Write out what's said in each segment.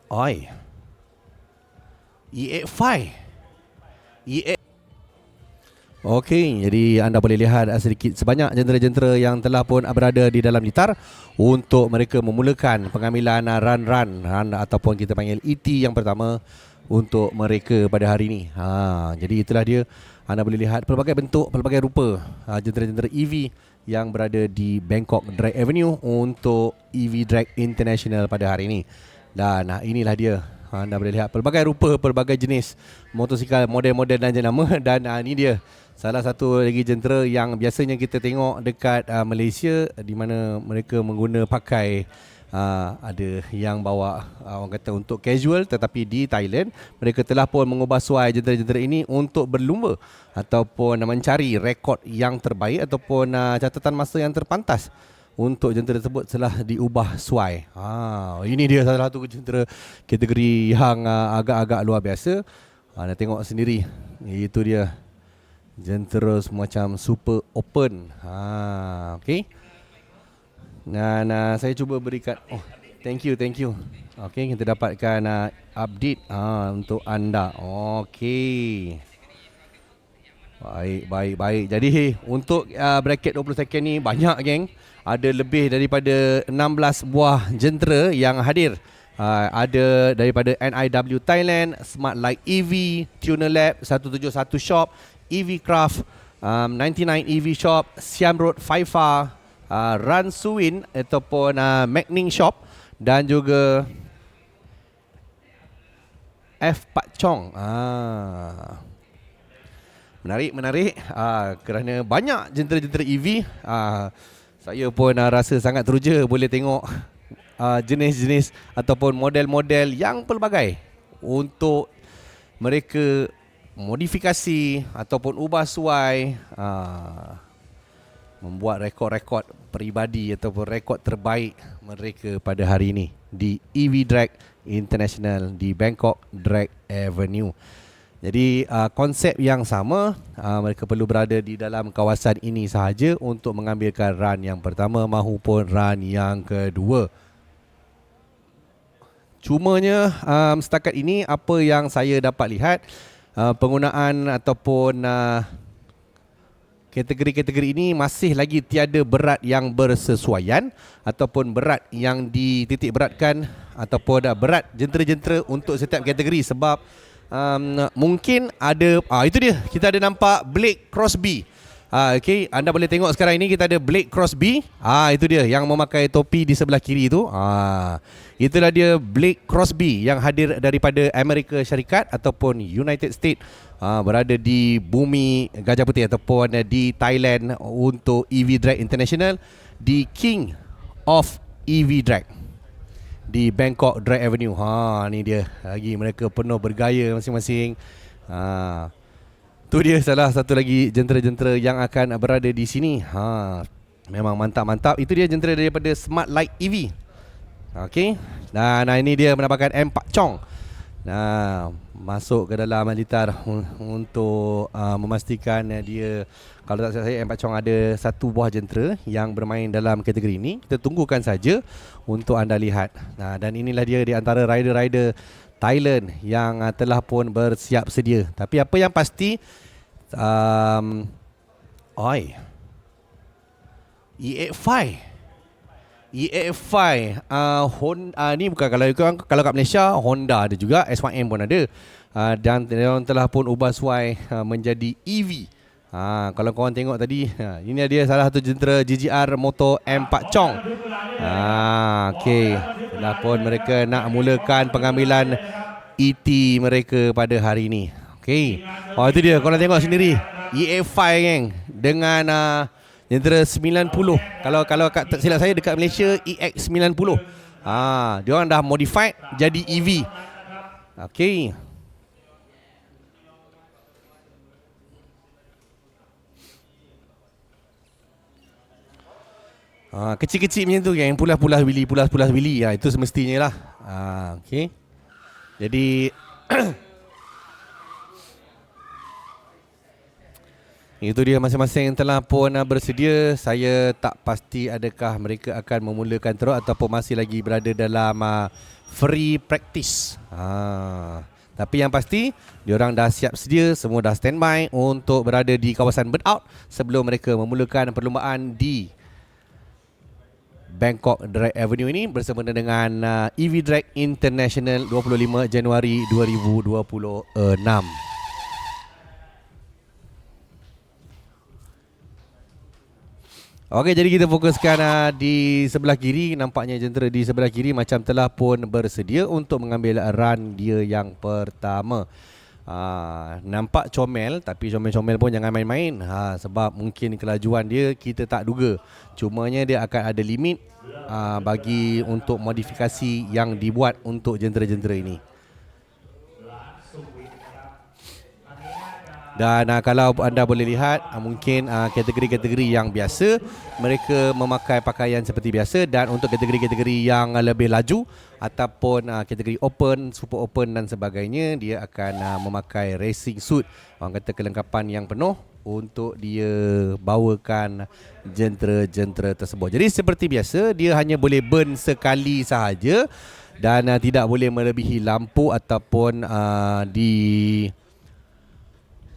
Oi. EA5. EA. Okey, jadi anda boleh lihat sedikit sebanyak jentera-jentera yang telah pun berada di dalam litar untuk mereka memulakan pengambilan run ataupun kita panggil ET yang pertama untuk mereka pada hari ini. Jadi itulah dia, anda boleh lihat pelbagai bentuk, pelbagai rupa jentera-jentera EV yang berada di Bangkok Drag Avenue untuk EV Drag International pada hari ini. Dan inilah dia, anda boleh lihat pelbagai rupa, pelbagai jenis motosikal, model-model dan jenama. Dan ini dia salah satu lagi jentera yang biasanya kita tengok dekat Malaysia, di mana mereka pakai ada yang bawa orang kata untuk casual, tetapi di Thailand mereka telah pun mengubah suai jentera-jentera ini untuk berlumba ataupun mencari rekod yang terbaik ataupun catatan masa yang terpantas untuk jentera tersebut telah diubah suai. Ini dia salah satu jentera kategori yang agak-agak luar biasa. Anda tengok sendiri, itu dia jentera semacam super open. Okay. Dan saya cuba berikan, thank you. Okay, kita dapatkan update untuk anda. Okay. Baik. Jadi untuk bracket 20 second ni banyak, geng. Ada lebih daripada 16 buah jentera yang hadir. Ada daripada NIW Thailand, Smart Light EV, Tuner Lab 171 Shop, EV Craft, 99 EV Shop, Siam Road Faifa, Ran Suin ataupun Magning Shop, dan juga F Pak Chong. Menarik. Kerana banyak jentera-jentera EV, saya pun rasa sangat teruja boleh tengok jenis-jenis ataupun model-model yang pelbagai untuk mereka modifikasi ataupun ubah suai, membuat rekod-rekod peribadi ataupun rekod terbaik mereka pada hari ini di EV Drag International di Bangkok Drag Avenue. Jadi konsep yang sama, mereka perlu berada di dalam kawasan ini sahaja untuk mengambilkan run yang pertama maupun run yang kedua. Cumanya setakat ini apa yang saya dapat lihat, penggunaan ataupun kategori-kategori ini masih lagi tiada berat yang bersesuaian ataupun berat yang dititik beratkan ataupun berat jentera-jentera untuk setiap kategori. Sebab mungkin ada, itu dia, kita ada nampak Blake Crosby. Okay, anda boleh tengok sekarang ini kita ada Blake Crosby. Itu dia yang memakai topi di sebelah kiri itu. Itulah dia Blake Crosby yang hadir daripada Amerika Syarikat ataupun United States, berada di bumi Gajah Putih ataupun di Thailand untuk EV Drag International di King of EV Drag di Bangkok Drag Avenue. Ni dia lagi, mereka penuh bergaya masing-masing. Tu dia salah satu lagi jentera-jentera yang akan berada di sini. Memang mantap. Itu dia jentera daripada Smart Light EV. Okey. Dan ini dia menampakkan M Pak Chong. Masuk ke dalam litar untuk memastikan dia, kalau tak salah saya, M Pak Chong ada satu buah jentera yang bermain dalam kategori ini. Kita tunggukan saja untuk anda lihat. Dan inilah dia di antara rider-rider Thailand yang telah pun bersiap sedia. Tapi apa yang pasti, EA5 Honda, ni bukan, kalau kat Malaysia Honda ada juga, S1M pun ada, dan telah pun ubah suai menjadi EV. Kalau korang tengok tadi, ini dia salah satu jentera GGR Motor M Pak Chong. Okay, telah pun mereka nak mulakan pengambilan ET mereka pada hari ini. Okay, itu dia, korang tengok sendiri EA5, geng, dengan jentera 90. Kalau tak silap saya dekat Malaysia EX90. Dia orang dah modified jadi EV. Okay. Kecil-kecil macam tu, geng, pulas-pulas wili, itu semestinya lah. Okay. Jadi itu dia, masing-masing telah pun bersedia. Saya tak pasti adakah mereka akan memulakan terus ataupun masih lagi berada dalam free practice. Tapi yang pasti diorang dah siap sedia, semua dah standby untuk berada di kawasan burnout sebelum mereka memulakan perlumbaan di Bangkok Drag Avenue ini bersama dengan EV Drag International 25 Januari 2026. Okey, jadi kita fokuskan di sebelah kiri. Nampaknya jentera di sebelah kiri macam telah pun bersedia untuk mengambil run dia yang pertama. Nampak comel, tapi comel-comel pun jangan main-main. Sebab mungkin kelajuan dia kita tak duga. Cumanya dia akan ada limit bagi untuk modifikasi yang dibuat untuk jentera-jentera ini. Dan kalau anda boleh lihat, mungkin kategori-kategori yang biasa mereka memakai pakaian seperti biasa, dan untuk kategori-kategori yang lebih laju ataupun kategori open, super open dan sebagainya, dia akan memakai racing suit, orang kata kelengkapan yang penuh untuk dia bawakan jentera-jentera tersebut. Jadi seperti biasa, dia hanya boleh burn sekali sahaja dan tidak boleh melebihi lampu ataupun di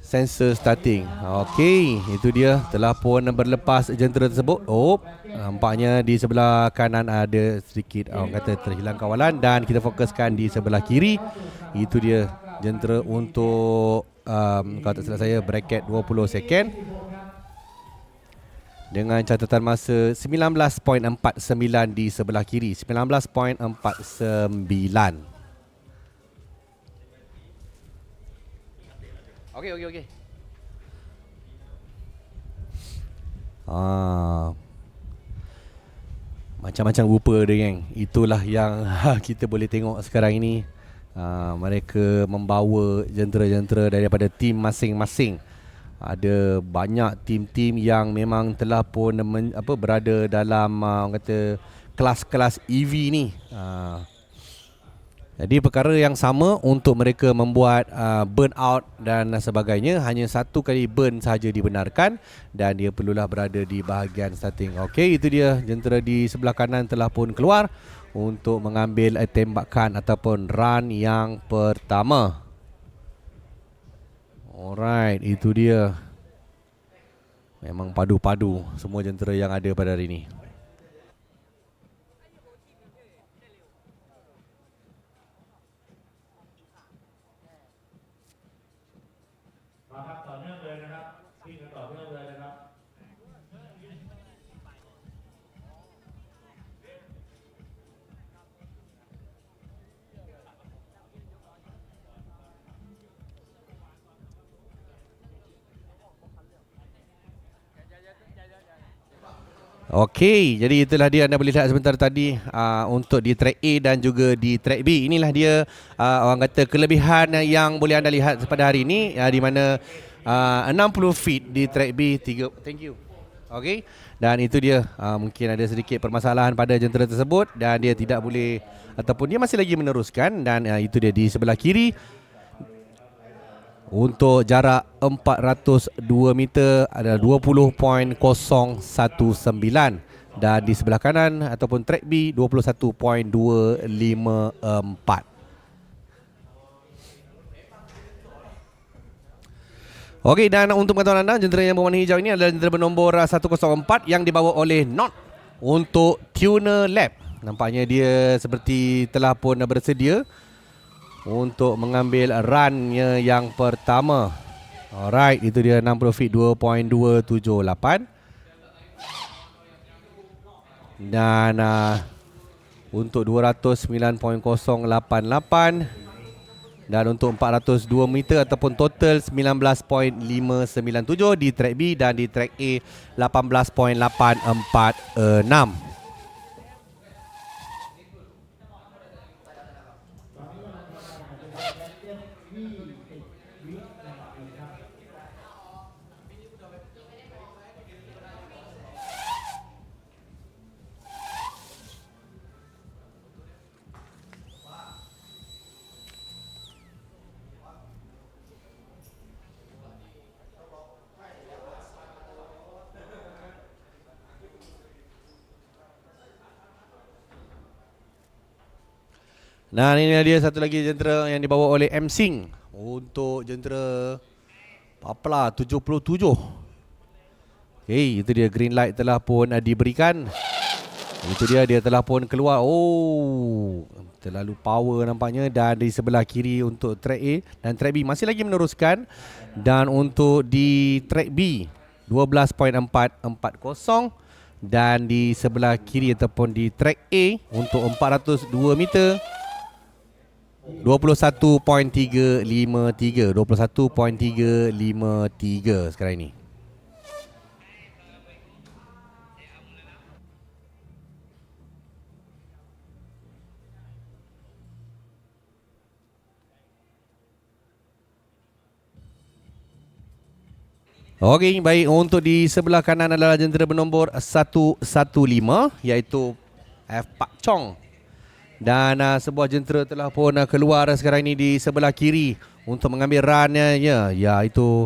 sensor starting. Okey, itu dia telah pun berlepas jentera tersebut. Nampaknya di sebelah kanan ada sedikit orang kata terhilang kawalan, dan kita fokuskan di sebelah kiri. Itu dia jentera untuk kalau tak salah saya bracket 20 second dengan catatan masa 19.49 di sebelah kiri. 19.49. Okey. Macam-macam rupa dia, geng. Itulah yang kita boleh tengok sekarang ini. Mereka membawa jentera-jentera daripada tim masing-masing. Ada banyak tim-tim yang memang telah pun berada dalam orang kata kelas-kelas EV ni. Jadi perkara yang sama untuk mereka membuat burnout dan sebagainya. Hanya satu kali burn sahaja dibenarkan, dan dia perlulah berada di bahagian starting. Okey, itu dia jentera di sebelah kanan telah pun keluar untuk mengambil tembakan ataupun run yang pertama. Alright, itu dia. Memang padu-padu semua jentera yang ada pada hari ini. Okey, jadi itulah dia, anda boleh lihat sebentar tadi untuk di track A dan juga di track B. Inilah dia orang kata kelebihan yang boleh anda lihat pada hari ini, di mana 60 feet di track B, 3. Thank you. Okey, dan itu dia mungkin ada sedikit permasalahan pada jentera tersebut dan dia tidak boleh ataupun dia masih lagi meneruskan, dan itu dia di sebelah kiri. Untuk jarak 402 meter adalah 20.019, dan di sebelah kanan ataupun track B 21.254. Okey, dan untuk pengetahuan anda, jentera yang berwarna hijau ini adalah jentera bernombor 104 yang dibawa oleh Not untuk Tuner Lab. Nampaknya dia seperti telah pun bersedia untuk mengambil runnya yang pertama. Alright, itu dia 60 feet 2.278. Dan untuk 209.088, dan untuk 402 meter ataupun total 19.597 di track B, dan di track A 18.846. Nah, ini dia satu lagi jentera yang dibawa oleh M-Sing untuk jentera Papla 77. Okay, itu dia green light telah pun diberikan. Itu dia telah pun keluar. Oh, terlalu power nampaknya. Dan di sebelah kiri untuk track A dan track B masih lagi meneruskan. Dan untuk di track B 12.440. Dan di sebelah kiri ataupun di track A untuk 402 meter 21.353 21.353 sekarang ini. Okey, baik. Untuk di sebelah kanan adalah jentera bernombor 115 iaitu F Pak Chong. Dan sebuah jentera telah pun keluar sekarang ini di sebelah kiri untuk mengambil runnya, iaitu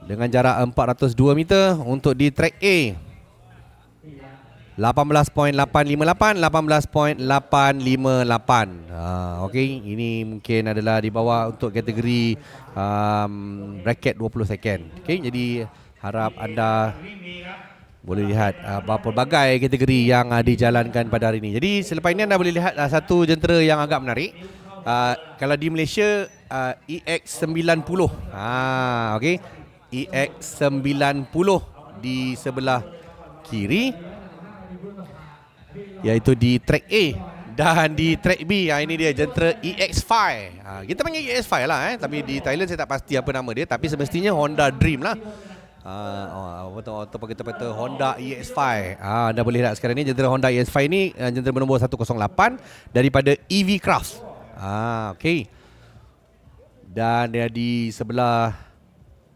dengan jarak 402 meter untuk di track A. 18.858 18.858. Okey, ini mungkin adalah dibawa untuk kategori bracket 20 second. Okey, jadi harap anda boleh lihat pelbagai kategori yang dijalankan pada hari ini. Jadi selepas ini anda boleh lihat satu jentera yang agak menarik. Kalau di Malaysia EX90. Okey, EX90 di sebelah kiri, iaitu di track A. Dan di track B, ini dia jentera EX5. Kita panggil EX5 lah, tapi di Thailand saya tak pasti apa nama dia. Tapi semestinya Honda Dream lah. Ataupun kita kata Honda EX5. Anda boleh lihat sekarang ni jentera Honda EX5 ni jentera bernombor 108 daripada EV Craft. Okey. Dan dia di sebelah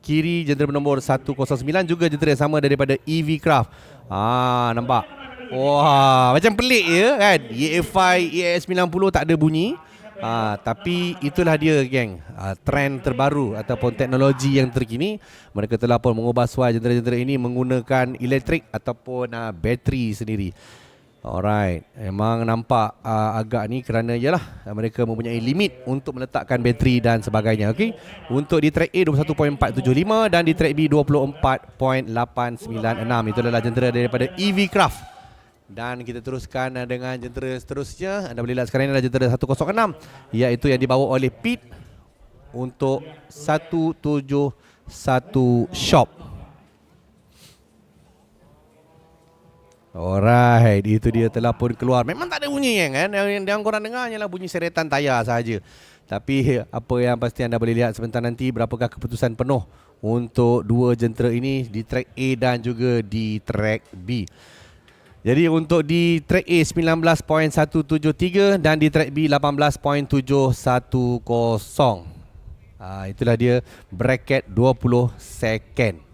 kiri jentera bernombor 109 juga jentera yang sama daripada EV Craft. Nampak? Wah, macam pelik je kan. EX5, EX90 tak ada bunyi. Tapi itulah dia, geng. Trend terbaru ataupun teknologi yang terkini. Mereka telah pun mengubah suai jentera-jentera ini menggunakan elektrik ataupun bateri sendiri. Alright, memang nampak agak ni kerana ialah mereka mempunyai limit untuk meletakkan bateri dan sebagainya. Okey. Untuk di track A 21.475 dan di track B 24.896. Itu adalah jentera daripada EV Craft. Dan kita teruskan dengan jentera seterusnya. Anda boleh lihat sekarang ini adalah jentera 106, iaitu yang dibawa oleh Pit untuk 171 shop. Alright, itu dia telah pun keluar. Memang tak ada bunyi kan. Yang korang dengar hanyalah bunyi seretan tayar sahaja. Tapi apa yang pasti anda boleh lihat sebentar nanti, berapakah keputusan penuh untuk dua jentera ini di track A dan juga di track B. Jadi untuk di track A 19.173 dan di track B 18.710. Itulah dia bracket 20 second.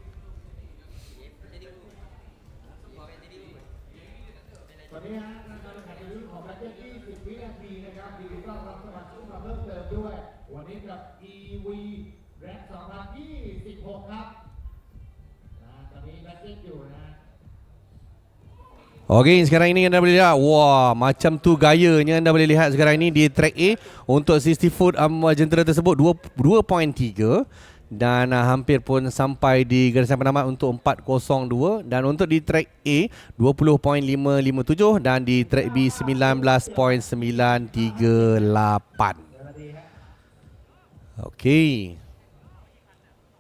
Okey, sekarang ini anda boleh lihat, wah, macam tu gayanya anda boleh lihat sekarang ini di track A. Untuk 60 foot jentera tersebut 2.3 dan hampir pun sampai di garisan penamat untuk 402. Dan untuk di track A 20.557 dan di track B 19.938. Okey.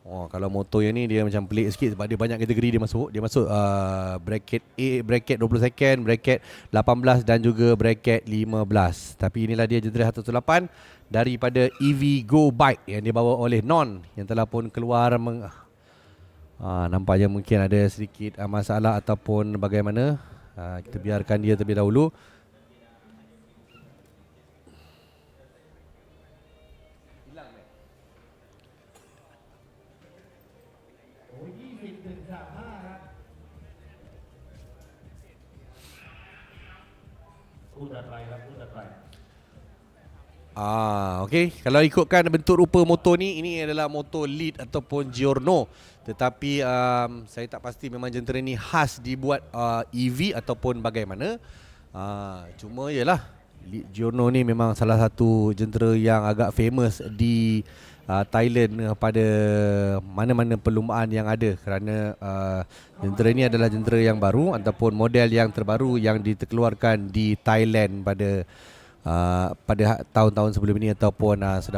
Kalau motor yang ni dia macam pelik sikit sebab dia banyak kategori dia masuk. Dia masuk bracket A, bracket 20 second, bracket 18 dan juga bracket 15. Tapi inilah dia jentera 108 daripada EV Go Bike yang dibawa oleh Non yang telah pun keluar nampaknya mungkin ada sedikit masalah ataupun bagaimana. Kita biarkan dia terlebih dahulu. Okey. Kalau ikutkan bentuk rupa motor ni, ini adalah motor Lead ataupun Giorno. Tetapi saya tak pasti memang jentera ni khas dibuat EV ataupun bagaimana. Cuma ialah Lee Giono ni memang salah satu jentera yang agak famous di Thailand pada mana-mana perlumbaan yang ada, kerana jentera ini adalah jentera yang baru ataupun model yang terbaru yang dikeluarkan di Thailand pada tahun-tahun sebelum ini ataupun sudah